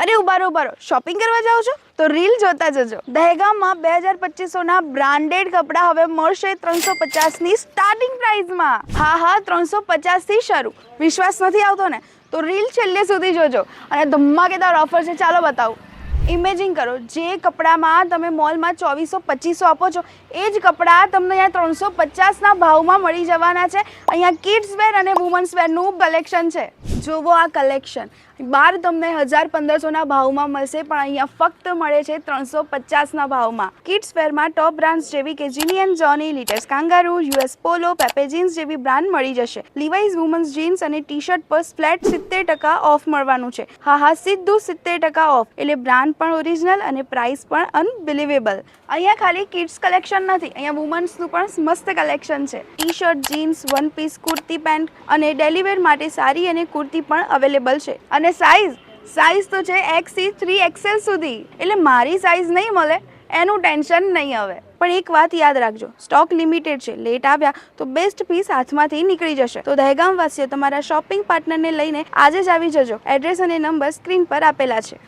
અરે ઉભારો શોપિંગ કરવા જાઓ છો તો રીલ જોતા જજો. દહેગામમાં 2000-2500 ના બ્રાન્ડેડ કપડા હવે મળશે 350 ની સ્ટાર્ટિંગ પ્રાઇસમાં. હા 350 થી શરૂ. વિશ્વાસ નથી આવતો ને તો રીલ છેલ્લે સુધી જોજો અને ધમાકેદાર ઓફર છે. ચાલો બતાવું. ઇમેજિન કરો, જે કપડામાં તમે મોલમાં 2400-2500 આપો છો એ જ કપડાં તમને અહીંયા 350ના ભાવમાં મળી જવાના છે. અહીંયા કિડ્સ વેર અને વુમન્સ વેરનું કલેક્શન છે. જોવો આ કલેક્શન. બહાર તમને 1000-1500ના ભાવમાં મળશે, પણ અહીંયા ફક્ત મળે છે 350ના ભાવમાં. કિડ્સ વેરમાં ટોપ બ્રાન્ડ્સ જેવી કે જીની & જોની, લેટેસ્ટ કાંગારૂ, US પોલો, પેપે જીન્સ જેવી બ્રાન્ડ મળી જશે. લીવાઇઝ વુમન્સ જીન્સ અને ટી-શર્ટ પર ફ્લેટ 70% ઓફ મળવાનું છે. હા સીધું 70% ઓફ. એટલે બ્રાન્ડ પણ ઓરિજિનલ અને પ્રાઇસ પણ અનબિલિવેબલ. અહીંયા ખાલી કિડ્સ કલેક્શન નથી, અહીંયા વુમન્સનું પણ મસ્ત કલેક્શન છે. T-shirt, jeans, one piece, kurti pant અને ડેલી વેર માટે સાડી અને કુર્તી પણ અવેલેબલ છે. અને સાઇઝ તો છે XC 3XL સુધી. એટલે મારી સાઇઝ નહીં મળે એનું ટેન્શન નહીં હવે. પણ એક વાત યાદ રાખજો, સ્ટોક લિમિટેડ છે. લેટ આવ્યા તો બેસ્ટ પીસ હાથમાંથી નીકળી જશે. તો દહેગામવાસીઓ તમારા શોપિંગ પાર્ટનરને લઈને આજે જ આવી જજો. એડ્રેસ અને નંબર સ્ક્રીન પર આપેલા છે.